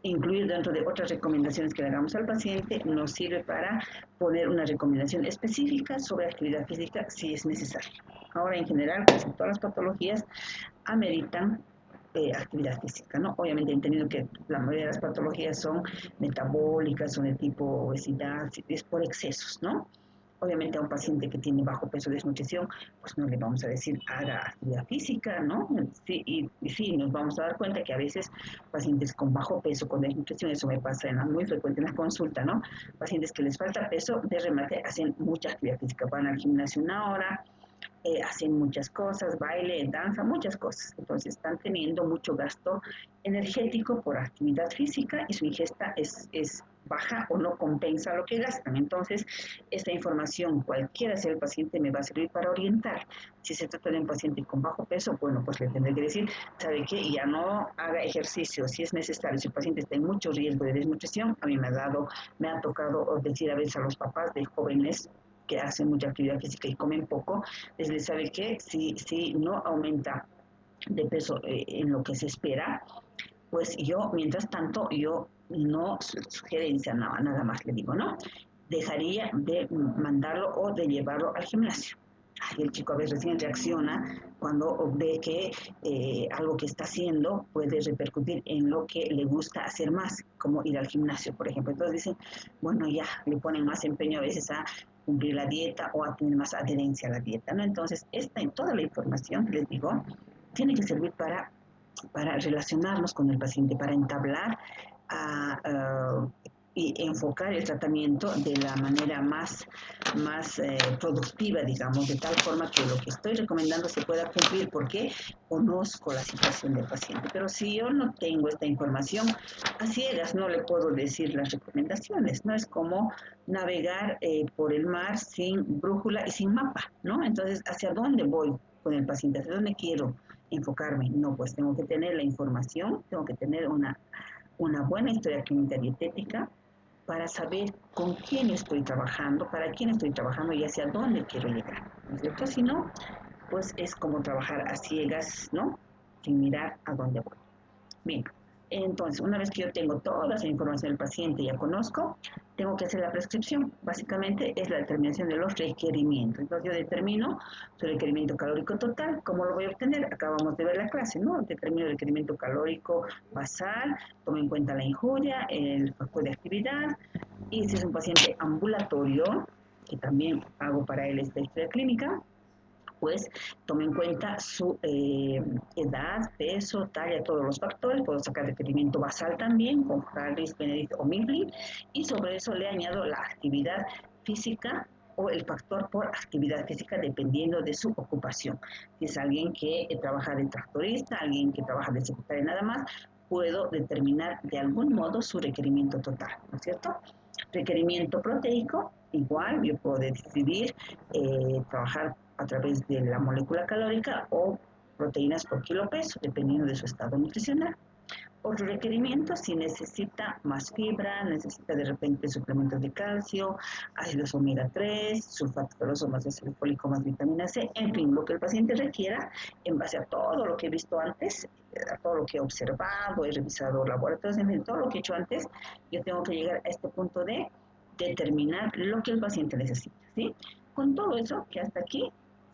incluir dentro de otras recomendaciones que le hagamos al paciente, nos sirve para poner una recomendación específica sobre actividad física si es necesario. Ahora, en general, casi todas las patologías ameritan actividad física, ¿no? Obviamente entendiendo que la mayoría de las patologías son metabólicas, son de tipo obesidad, es por excesos, ¿no? Obviamente a un paciente que tiene bajo peso de desnutrición, pues no le vamos a decir haga actividad física, ¿no? Sí, y sí, nos vamos a dar cuenta que a veces pacientes con bajo peso, con desnutrición, eso me pasa muy frecuente en la consulta, ¿no? Pacientes que les falta peso, de remate hacen mucha actividad física, van al gimnasio una hora, hacen muchas cosas, baile, danza, muchas cosas. Entonces están teniendo mucho gasto energético por actividad física y su ingesta es baja o no compensa lo que gastan. Entonces, esta información, cualquiera sea el paciente, me va a servir para orientar. Si se trata de un paciente con bajo peso, bueno, pues le tendré que decir, ¿sabe qué? Ya no haga ejercicio si es necesario. Si el paciente está en mucho riesgo de desnutrición, a mí me ha tocado decir a veces a los papás de jóvenes que hacen mucha actividad física y comen poco, les sabe que si no aumenta de peso en lo que se espera, pues yo, mientras tanto, yo no sugerencia nada más, le digo, ¿no? Dejaría de mandarlo o de llevarlo al gimnasio. Ay, el chico a veces recién reacciona cuando ve que algo que está haciendo puede repercutir en lo que le gusta hacer más, como ir al gimnasio, por ejemplo. Entonces dicen, bueno, ya le ponen más empeño a veces a cumplir la dieta o a tener más adherencia a la dieta, ¿no? Entonces, toda la información que les digo tiene que servir para relacionarnos con el paciente, para entablar y enfocar el tratamiento de la manera más productiva, digamos, de tal forma que lo que estoy recomendando se pueda cumplir, porque conozco la situación del paciente. Pero si yo no tengo esta información, a ciegas no le puedo decir las recomendaciones, ¿no? Es como navegar por el mar sin brújula y sin mapa, ¿no? Entonces, ¿hacia dónde voy con el paciente? ¿Hacia dónde quiero enfocarme? No, pues tengo que tener la información, tengo que tener una buena historia clínica dietética para saber con quién estoy trabajando, para quién estoy trabajando y hacia dónde quiero llegar, ¿no es cierto? Si no, pues es como trabajar a ciegas, ¿no? Sin mirar a dónde voy. Bien, entonces, una vez que yo tengo toda esa información del paciente, ya conozco, tengo que hacer la prescripción. Básicamente es la determinación de los requerimientos. Entonces, yo determino su requerimiento calórico total. ¿Cómo lo voy a obtener? Acabamos de ver la clase, ¿no? Determino el requerimiento calórico basal, tomo en cuenta la injuria, el factor de actividad, y si es un paciente ambulatorio, que también hago para él esta historia clínica, pues tome en cuenta su edad, peso, talla, todos los factores. Puedo sacar requerimiento basal también con Harris, Benedict o Mifflin, y sobre eso le añado la actividad física o el factor por actividad física dependiendo de su ocupación. Si es alguien que trabaja de tractorista, alguien que trabaja de secretaria nada más, puedo determinar de algún modo su requerimiento total, ¿no es cierto? Requerimiento proteico, igual yo puedo decidir trabajar a través de la molécula calórica o proteínas por kilo peso, dependiendo de su estado nutricional. Otro requerimiento, si necesita más fibra, necesita de repente suplementos de calcio, ácidos omega 3, sulfato ferroso más ácido fólico más vitamina C, en fin, lo que el paciente requiera en base a todo lo que he visto antes, a todo lo que he observado, he revisado laboratorios, en fin, todo lo que he hecho antes, yo tengo que llegar a este punto de determinar lo que el paciente necesita, ¿sí? Con todo eso, que hasta aquí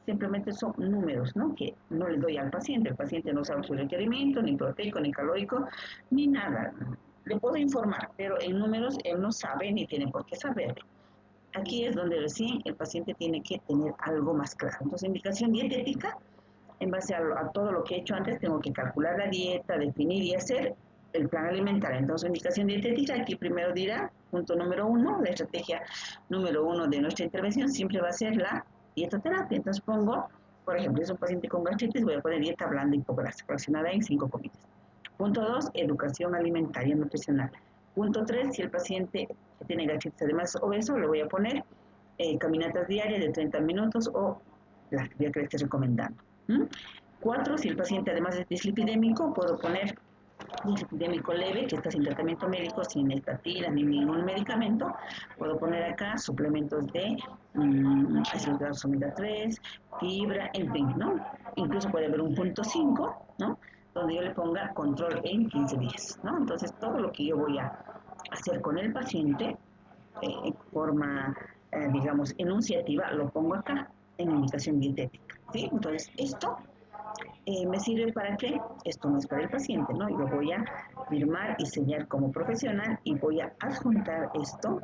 simplemente son números, ¿no? Que no le doy al paciente. El paciente no sabe su requerimiento, ni proteico, ni calórico, ni nada. Le puedo informar, pero en números él no sabe ni tiene por qué saber. Aquí es donde recién el paciente tiene que tener algo más claro. Entonces, indicación dietética, en base a todo lo que he hecho antes, tengo que calcular la dieta, definir y hacer el plan alimentario. Entonces, indicación dietética, aquí primero dirá, punto número 1, la estrategia número 1 de nuestra intervención siempre va a ser la dietoterapia. Entonces pongo, por ejemplo, es un paciente con gastritis, voy a poner dieta blanda hipoglácea, fraccionada en 5 comidas. Punto 2, educación alimentaria nutricional. Punto 3, si el paciente que tiene gastritis además obeso, le voy a poner caminatas diarias de 30 minutos o la actividad que le esté recomendando. 4, si el paciente además es dislipidémico, puedo poner dislipidémico leve, que está sin tratamiento médico, sin estatinas ni ningún medicamento. Puedo poner acá suplementos de ácidos grasos omega 3, fibra, en fin, ¿no? Incluso puede haber un punto 5, ¿no? Donde yo le ponga control en 15 días, ¿no? Entonces, todo lo que yo voy a hacer con el paciente, en forma, digamos, enunciativa, lo pongo acá en indicación dietética, ¿sí? Entonces, esto me sirve para qué, esto no es para el paciente, ¿no? Yo voy a firmar y sellar como profesional y voy a adjuntar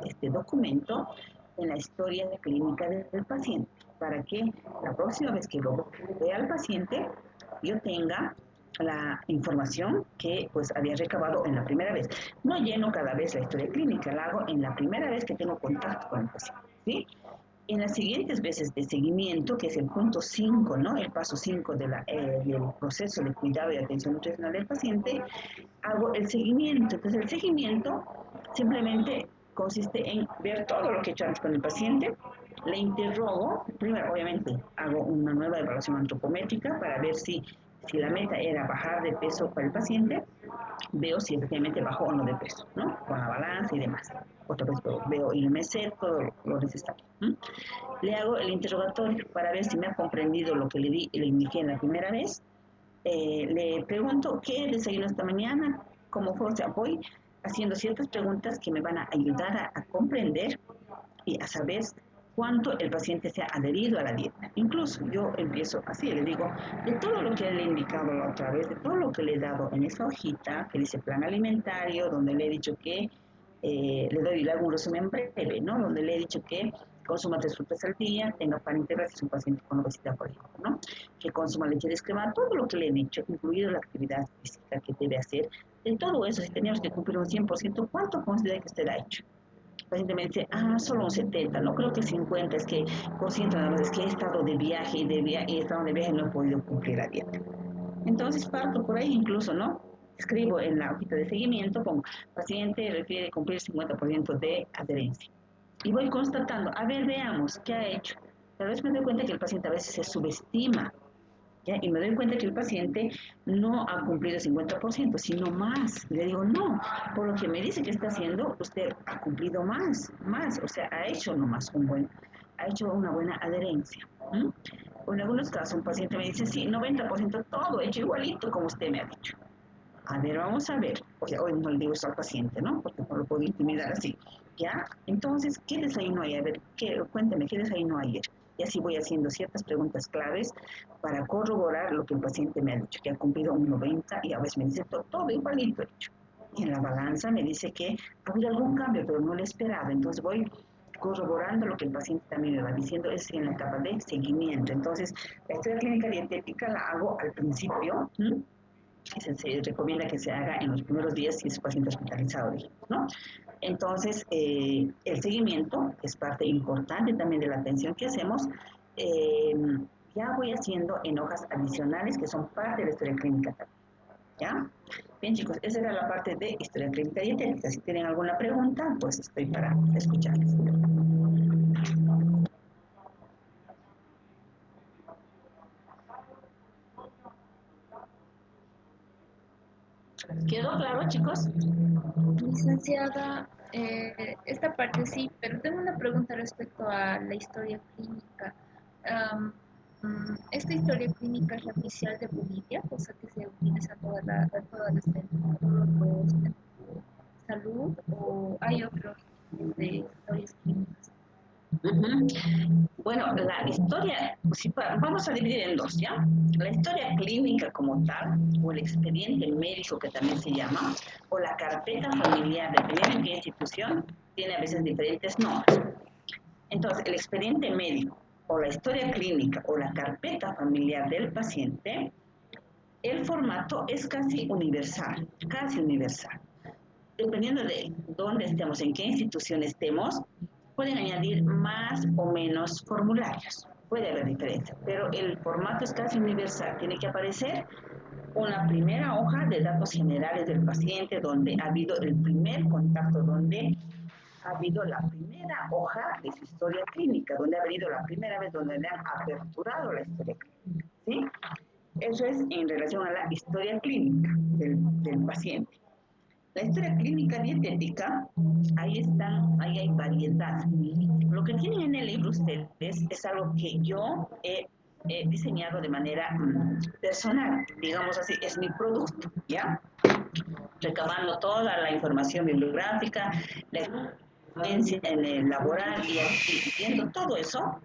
este documento en la historia clínica del paciente, para que la próxima vez que lo vea al paciente, yo tenga la información que pues había recabado en la primera vez. No lleno cada vez la historia clínica, la hago en la primera vez que tengo contacto con el paciente, ¿sí? En las siguientes veces de seguimiento, que es el punto 5, ¿no? El paso 5 del proceso de cuidado y atención nutricional del paciente, hago el seguimiento. Entonces, el seguimiento simplemente consiste en ver todo lo que he hecho antes con el paciente, le interrogo, primero obviamente hago una nueva evaluación antropométrica para ver si la meta era bajar de peso para el paciente, veo si efectivamente bajó o no de peso, ¿no? Con la balanza y demás. Otra vez veo IMC, todo lo necesario. Le hago el interrogatorio para ver si me ha comprendido lo que le indiqué en la primera vez. Le pregunto qué desayuno esta mañana, cómo fue, o sea, voy haciendo ciertas preguntas que me van a ayudar a comprender y a saber cuánto el paciente se ha adherido a la dieta. Incluso yo empiezo así, le digo, de todo lo que le he indicado la otra vez, de todo lo que le he dado en esa hojita que dice plan alimentario, donde le he dicho que le hago un resumen breve, ¿no? Donde le he dicho que consuma 3 frutas al día, tenga pan integral si es un paciente con obesidad, por ejemplo, ¿no? Que consuma leche descremada, todo lo que le he dicho, incluido la actividad física que debe hacer. De todo eso, si teníamos que cumplir un 100%, ¿cuánto considera que usted ha hecho? El paciente me dice, solo un 70, no creo que 50, es que consciente nada más, es que he estado de viaje y he estado de viaje y no he podido cumplir la dieta. Entonces parto por ahí incluso, ¿no? Escribo en la hojita de seguimiento, pongo, paciente refiere cumplir 50% de adherencia. Y voy constatando, a ver, veamos, ¿qué ha hecho? Tal vez me doy cuenta que el paciente a veces se subestima, ¿ya? Y me doy cuenta que el paciente no ha cumplido el 50%, sino más. Le digo, no, por lo que me dice que está haciendo, usted ha cumplido más, o sea, ha hecho ha hecho una buena adherencia. O en algunos casos, un paciente me dice, sí, 90% todo hecho igualito como usted me ha dicho. A ver, vamos a ver. O sea, hoy no le digo eso al paciente, ¿no? Porque no lo puedo intimidar así. ¿Ya? Entonces, ¿qué desayuno ayer? A ver, cuénteme, ¿qué desayuno ayer? Y así voy haciendo ciertas preguntas claves para corroborar lo que el paciente me ha dicho, que ha cumplido un 90 y a veces me dice todo igualito hecho. Y en la balanza me dice que ha habido algún cambio, pero no lo he esperado. Entonces voy corroborando lo que el paciente también me va diciendo, es en la etapa de seguimiento. Entonces, la historia clínica dietética la hago al principio, se recomienda que se haga en los primeros días si es paciente hospitalizado, ¿no? Entonces, el seguimiento es parte importante también de la atención que hacemos. eh, ya voy haciendo en hojas adicionales que son parte de la historia clínica también, ¿ya? Bien, chicos, esa era la parte de historia clínica dietética. Si tienen alguna pregunta, pues estoy para escucharles. ¿Quedó claro, chicos? Licenciada, esta parte sí, pero tengo una pregunta respecto a la historia clínica. Am, ¿Esta historia clínica es la oficial de Bolivia, cosa que se utiliza en todas las centros de salud, o hay otros tipos de historias clínicas? Bueno, la historia, vamos a dividir en dos, ¿ya? La historia clínica como tal, o el expediente médico que también se llama, o la carpeta familiar, dependiendo en qué institución, tiene a veces diferentes nombres. Entonces, el expediente médico, o la historia clínica, o la carpeta familiar del paciente, el formato es casi universal, casi universal. Dependiendo de dónde estemos, en qué institución estemos, pueden añadir más o menos formularios. Puede haber diferencia, pero el formato es casi universal. Tiene que aparecer una primera hoja de datos generales del paciente, donde ha habido el primer contacto, donde ha habido la primera hoja de su historia clínica, donde ha habido la primera vez donde le han aperturado la historia clínica. ¿Sí? Eso es en relación a la historia clínica del paciente. La historia clínica dietética, ahí hay variedad. Lo que tienen en el libro ustedes es algo que yo he diseñado de manera personal, digamos así, es mi producto, ¿ya? Recabando toda la información bibliográfica, la experiencia en el laboral y viendo todo eso,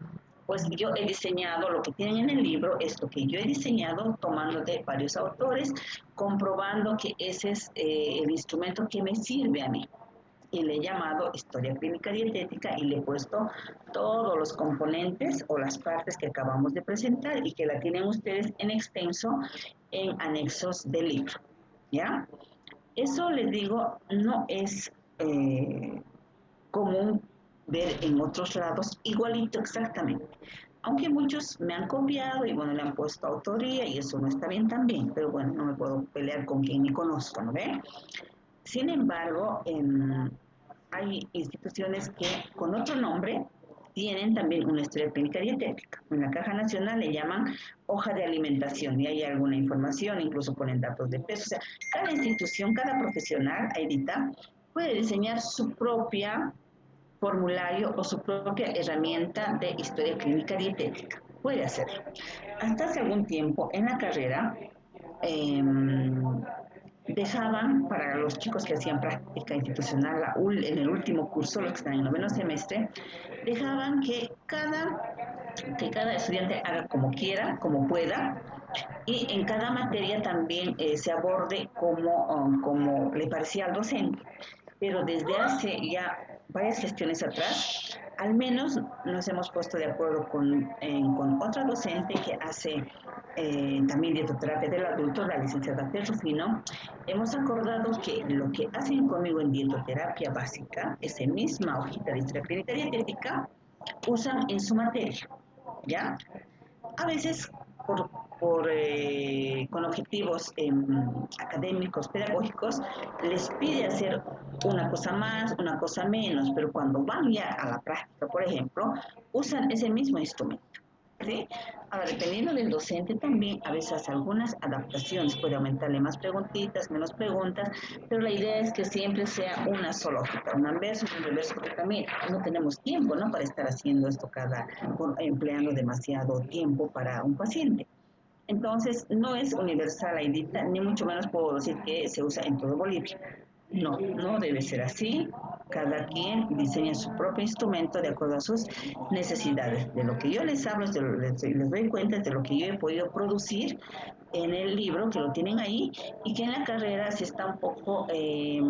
pues yo he diseñado, lo que tienen en el libro es lo que yo he diseñado tomando de varios autores, comprobando que ese es el instrumento que me sirve a mí. y le he llamado historia clínica dietética y le he puesto todos los componentes o las partes que acabamos de presentar y que la tienen ustedes en extenso en anexos del libro, ¿ya? Eso les digo, no es común ver en otros lados igualito exactamente. Aunque muchos me han copiado y bueno, le han puesto autoría y eso no está bien también, pero bueno, no me puedo pelear con quien me conozco, ¿no ve? Sin embargo, hay instituciones que con otro nombre tienen también una historia clínica dietética. En la Caja Nacional le llaman hoja de alimentación y hay alguna información, incluso ponen datos de peso. O sea, cada institución, cada profesional, Aidita, puede diseñar su propia formulario o su propia herramienta de historia clínica dietética. Puede hacerlo. Hasta hace algún tiempo en la carrera eh, dejaban para los chicos que hacían práctica institucional en el último curso, los que están en el noveno semestre, dejaban que cada estudiante haga como quiera, como pueda, y en cada materia también se aborde como le parecía al docente. Pero desde hace ya varias gestiones atrás, al menos nos hemos puesto de acuerdo con otra docente que hace también dietoterapia del adulto, la licenciada Ferrufino. Hemos acordado que lo que hacen conmigo en dietoterapia básica, esa misma hojita de historia clínica dietética, usan en su materia, ¿ya? A veces con objetivos académicos, pedagógicos, les pide hacer una cosa más, una cosa menos, pero cuando van ya a la práctica, por ejemplo, usan ese mismo instrumento. ¿Sí? Ahora, dependiendo del docente también, a veces hace algunas adaptaciones, puede aumentarle más preguntitas, menos preguntas, pero la idea es que siempre sea una sola hojita, un anverso y un reverso, porque también no tenemos tiempo, ¿no? Para estar haciendo esto empleando demasiado tiempo para un paciente. Entonces, no es universal, Aidita, ni mucho menos puedo decir que se usa en todo Bolivia. No, no debe ser así. Cada quien diseña su propio instrumento de acuerdo a sus necesidades. De lo que yo les hablo, les doy cuenta de lo que yo he podido producir en el libro, que lo tienen ahí, y que en la carrera se está un poco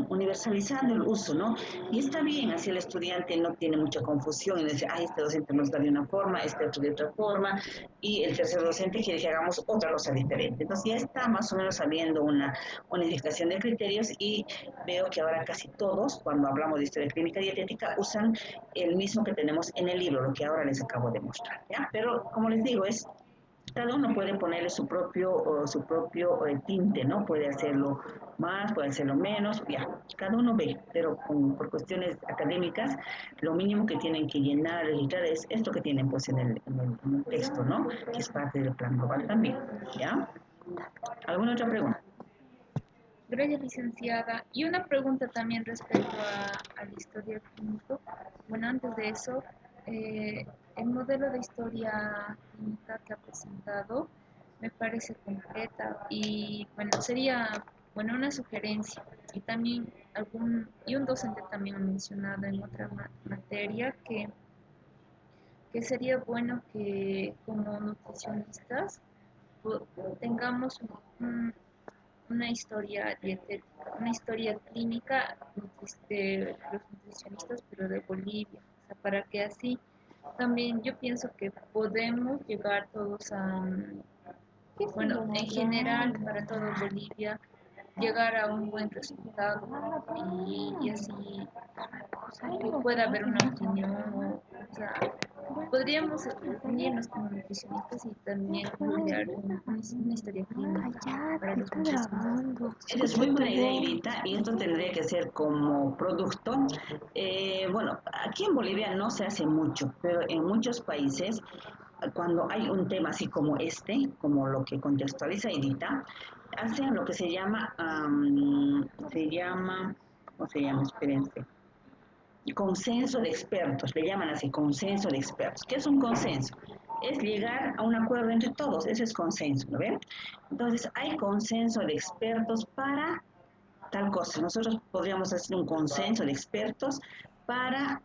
universalizando el uso, ¿no? Y está bien, así el estudiante no tiene mucha confusión y dice, ay, este docente nos da de una forma, este otro de otra forma, y el tercer docente quiere que hagamos otra cosa diferente. Entonces ya está más o menos habiendo una unificación de criterios y veo que ahora casi todos, cuando hablamos de historia clínica dietética, usan el mismo que tenemos en el libro, lo que ahora les acabo de mostrar, ¿ya? Pero como les digo, cada uno puede ponerle su propio tinte, ¿no? Puede hacerlo más, puede hacerlo menos, ya, cada uno ve, pero por cuestiones académicas, lo mínimo que tienen que llenar, registrar es esto que tienen pues en el texto, ¿no? Que es parte del plan global también, ¿ya? ¿Alguna otra pregunta? Gracias, licenciada. Y una pregunta también respecto a la historia clínica. Bueno, antes de eso, el modelo de historia clínica que ha presentado me parece completa y bueno, sería bueno una sugerencia y también un docente también ha mencionado en otra materia que sería bueno que como nutricionistas tengamos una historia dietética, una historia clínica de los nutricionistas, pero de Bolivia. O sea, para que así también yo pienso que podemos llegar todos bueno, en general para toda Bolivia, llegar a un buen resultado y así que pueda haber una opinión, o sea, podríamos unirnos como nutricionistas y también crear una historia clínica para los nutricionistas. Esa es muy buena idea, Irita, y esto tendría que ser como producto. Bueno, aquí en Bolivia no se hace mucho, pero en muchos países, cuando hay un tema así como este, como lo que contextualiza Irita, hacen lo que ¿cómo se llama? Espérense. Consenso de expertos, le llaman así, consenso de expertos. ¿Qué es un consenso? Es llegar a un acuerdo entre todos, eso es consenso, ¿no ven? Entonces, hay consenso de expertos para tal cosa. Nosotros podríamos hacer un consenso de expertos para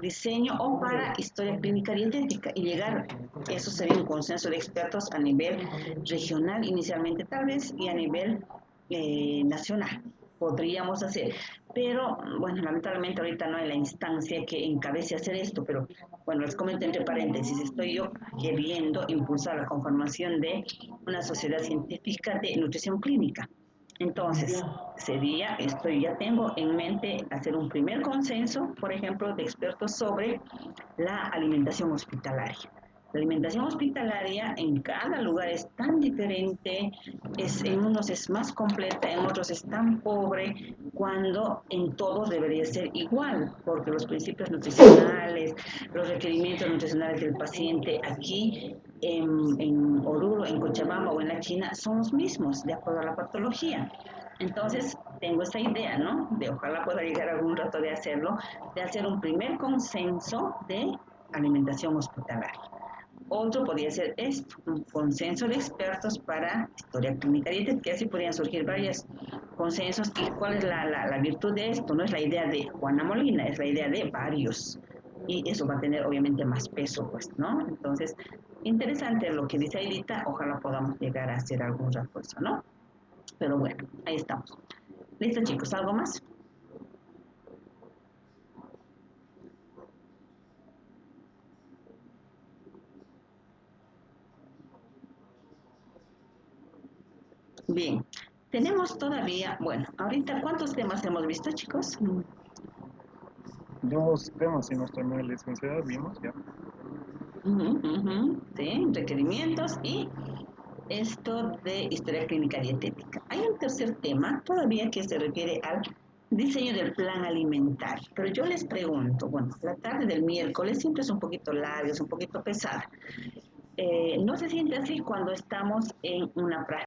diseño o para historia clínica dietética y llegar, eso sería un consenso de expertos a nivel regional inicialmente tal vez y a nivel nacional. Podríamos hacer, pero bueno, lamentablemente ahorita no hay la instancia que encabece hacer esto, pero bueno, les comento entre paréntesis, estoy yo queriendo impulsar la conformación de una sociedad científica de nutrición clínica. Entonces, ya tengo en mente hacer un primer consenso, por ejemplo, de expertos sobre la alimentación hospitalaria. La alimentación hospitalaria en cada lugar es tan diferente, en unos es más completa, en otros es tan pobre, cuando en todos debería ser igual, porque los principios nutricionales, los requerimientos nutricionales del paciente aquí en Oruro, en Cochabamba o en la China son los mismos, de acuerdo a la patología. Entonces, tengo esa idea, ¿no? De ojalá pueda llegar algún rato de hacerlo, de hacer un primer consenso de alimentación hospitalaria. Otro podría ser esto, un consenso de expertos para historia clínica dietética, así podrían surgir varios consensos. ¿Y cuál es la virtud de esto? No es la idea de Juana Molina, es la idea de varios. Y eso va a tener obviamente más peso, pues, ¿no? Entonces, interesante lo que dice Aidita, ojalá podamos llegar a hacer algún refuerzo, ¿no? Pero bueno, ahí estamos. ¿Listo, chicos? ¿Algo más? Bien, tenemos todavía, bueno, ahorita, ¿cuántos temas hemos visto, chicos? Dos temas, si no estoy mal, licenciada, vimos ya. Sí, requerimientos y esto de historia clínica dietética. Hay un tercer tema todavía que se refiere al diseño del plan alimentario. Pero yo les pregunto, bueno, la tarde del miércoles siempre es un poquito larga, es un poquito pesada. ¿No se siente así cuando estamos en una práctica?